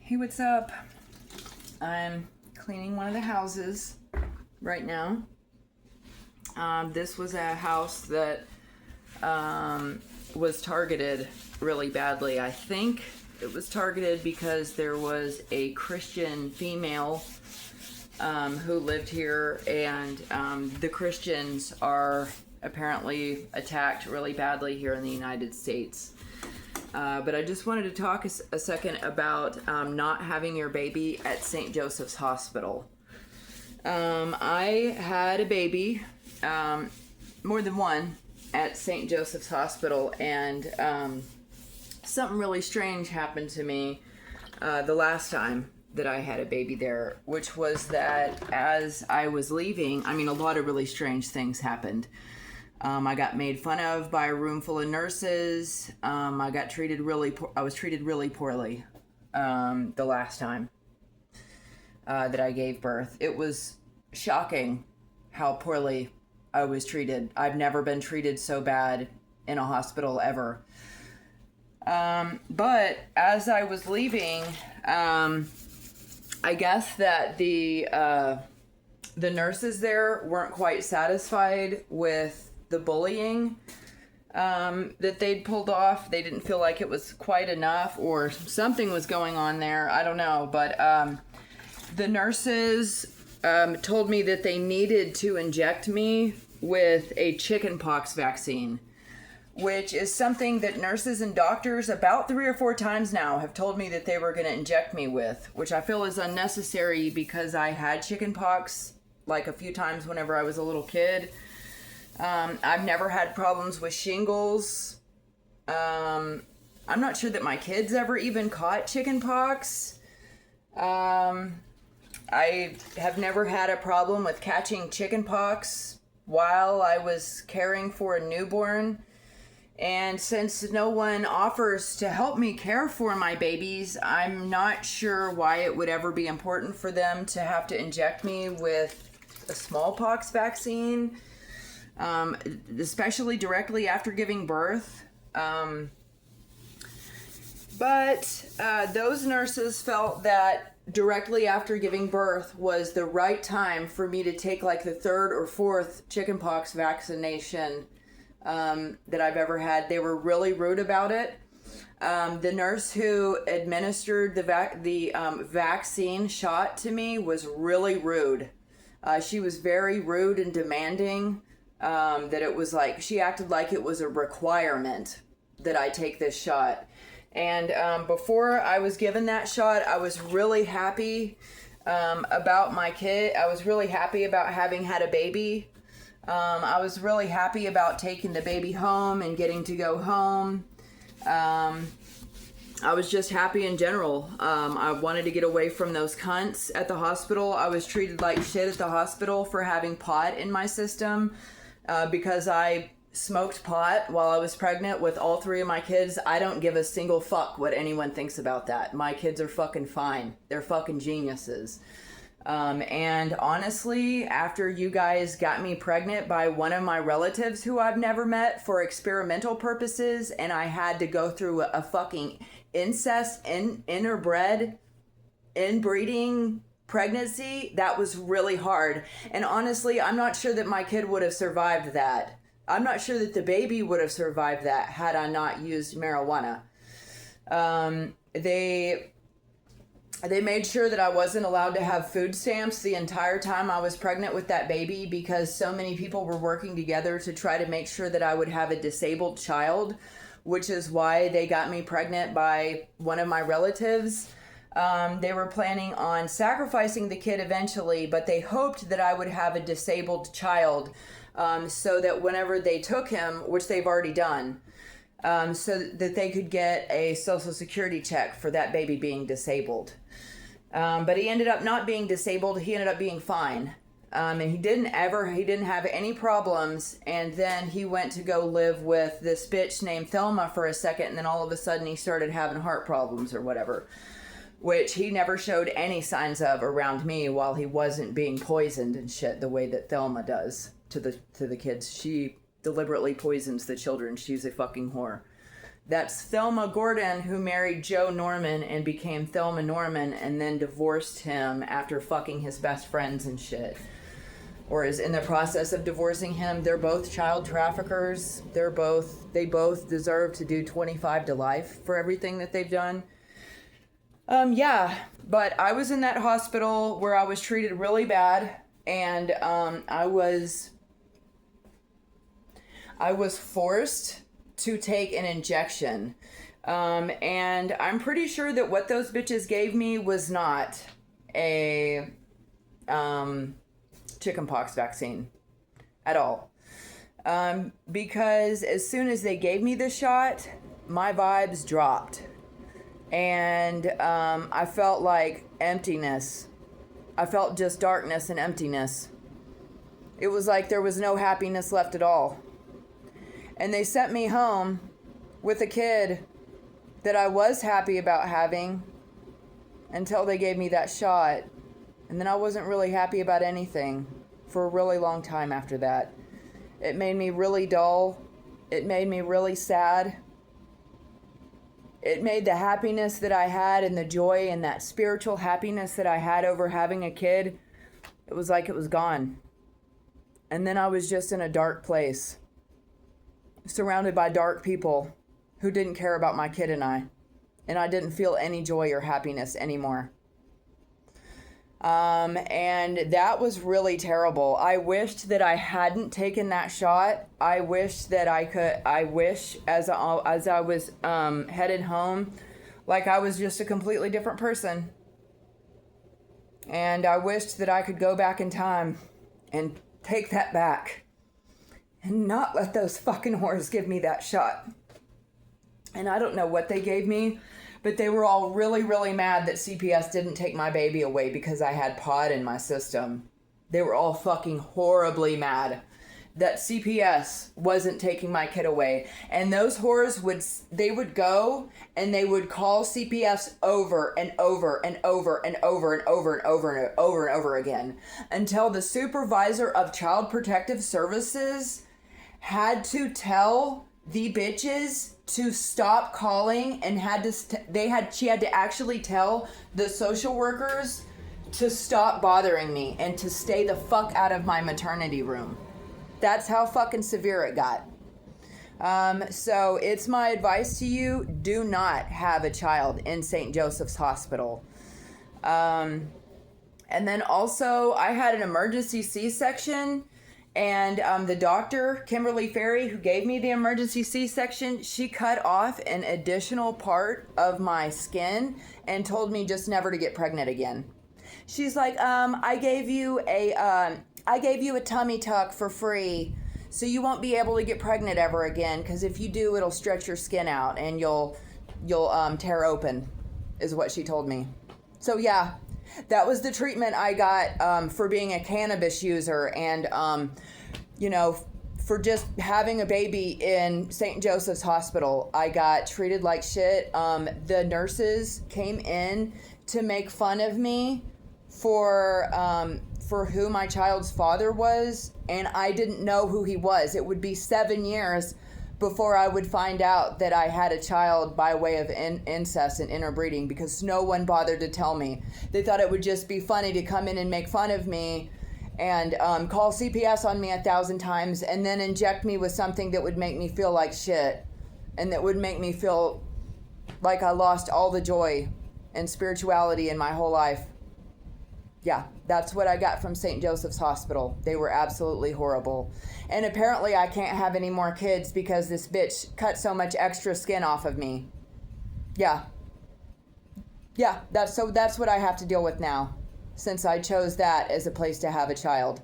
Hey, what's up? I'm cleaning one of the houses right now. This was a house that was targeted really badly. I think it was targeted because there was a Christian female who lived here, and the Christians are apparently attacked really badly here in the United States. But I just wanted to talk a second about not having your baby at St. Joseph's Hospital. I had a baby, more than one, at St. Joseph's Hospital, and something really strange happened to me the last time that I had a baby there, which was that as I was leaving, a lot of really strange things happened. I got made fun of by a room full of nurses. I was treated really poorly the last time that I gave birth. It was shocking how poorly I was treated. I've never been treated so bad in a hospital ever. But as I was leaving, I guess that the nurses there weren't quite satisfied with the bullying that they'd pulled off. They didn't feel like it was quite enough, or something was going on there. I don't know. But the nurses told me that they needed to inject me with a chickenpox vaccine, which is something that nurses and doctors about 3 or 4 times now have told me that they were going to inject me with, which I feel is unnecessary because I had chickenpox like a few times whenever I was a little kid. I've never had problems with shingles. I'm not sure that my kids ever even caught chickenpox. I have never had a problem with catching chickenpox while I was caring for a newborn. And since no one offers to help me care for my babies, I'm not sure why it would ever be important for them to have to inject me with a smallpox vaccine. Especially directly after giving birth. But those nurses felt that directly after giving birth was the right time for me to take like the 3rd or 4th chickenpox vaccination that I've ever had. They were really rude about it. The nurse who administered the vaccine shot to me was really rude. She was very rude and demanding. That it was like, she acted like it was a requirement that I take this shot. And before I was given that shot, I was really happy about my kid. I was really happy about having had a baby. I was really happy about taking the baby home and getting to go home. I was just happy in general. I wanted to get away from those cunts at the hospital. I was treated like shit at the hospital for having pot in my system. Because I smoked pot while I was pregnant with all 3 of my kids. I don't give a single fuck what anyone thinks about that. My kids are fucking fine. They're fucking geniuses. And honestly, after you guys got me pregnant by one of my relatives who I've never met for experimental purposes, and I had to go through a fucking incest, interbred, inbreeding pregnancy, that was really hard. And honestly, I'm not sure that my kid would have survived that. I'm not sure that the baby would have survived that had I not used marijuana. They made sure that I wasn't allowed to have food stamps the entire time I was pregnant with that baby, because so many people were working together to try to make sure that I would have a disabled child, which is why they got me pregnant by one of my relatives. They were planning on sacrificing the kid eventually, but they hoped that I would have a disabled child, so that whenever they took him, which they've already done, so that they could get a Social Security check for that baby being disabled. But he ended up not being disabled. He ended up being fine. And he didn't have any problems. And then he went to go live with this bitch named Thelma for a second. And then all of a sudden he started having heart problems or whatever, which he never showed any signs of around me while he wasn't being poisoned and shit the way that Thelma does to the kids. She deliberately poisons the children. She's a fucking whore. That's Thelma Gordon, who married Joe Norman and became Thelma Norman and then divorced him after fucking his best friends and shit. Or is in the process of divorcing him. They're both child traffickers. They both deserve to do 25 to life for everything that they've done. But I was in that hospital where I was treated really bad, and I was forced to take an injection. And I'm pretty sure that what those bitches gave me was not a chickenpox vaccine at all. Because as soon as they gave me the shot, my vibes dropped. And I felt like emptiness. I felt just darkness and emptiness. It was like there was no happiness left at all. And they sent me home with a kid that I was happy about having until they gave me that shot. And then I wasn't really happy about anything for a really long time after that. It made me really dull. It made me really sad. It made the happiness that I had and the joy and that spiritual happiness that I had over having a kid, it was like it was gone. And then I was just in a dark place, surrounded by dark people who didn't care about my kid and I didn't feel any joy or happiness anymore. And that was really terrible. I wished that I hadn't taken that shot. I wish as I was headed home, like I was just a completely different person. And I wished that I could go back in time and take that back and not let those fucking whores give me that shot. And I don't know what they gave me, but they were all really, really mad that CPS didn't take my baby away because I had pod in my system. They were all fucking horribly mad that CPS wasn't taking my kid away. And those whores would go and they would call CPS over and over and over and over and over and over and over and over again until the supervisor of Child Protective Services had to tell the bitches to stop calling and she had to actually tell the social workers to stop bothering me and to stay the fuck out of my maternity room. That's how fucking severe it got. So it's my advice to you, do not have a child in St. Joseph's Hospital. And then also I had an emergency C-section. And the doctor, Kimberly Ferry, who gave me the emergency C-section, she cut off an additional part of my skin and told me just never to get pregnant again. She's like, I gave you a tummy tuck for free, so you won't be able to get pregnant ever again, because if you do, it'll stretch your skin out and you'll tear open, is what she told me. So yeah. That was the treatment I got for being a cannabis user and, for just having a baby in St. Joseph's Hospital. I got treated like shit. The nurses came in to make fun of me for who my child's father was, and I didn't know who he was. It would be 7 years before I would find out that I had a child by way of incest and interbreeding, because no one bothered to tell me. They thought it would just be funny to come in and make fun of me and call CPS on me 1,000 times and then inject me with something that would make me feel like shit and that would make me feel like I lost all the joy and spirituality in my whole life. Yeah, that's what I got from St. Joseph's Hospital. They were absolutely horrible. And apparently I can't have any more kids because this bitch cut so much extra skin off of me. Yeah. Yeah, that's what I have to deal with now, since I chose that as a place to have a child.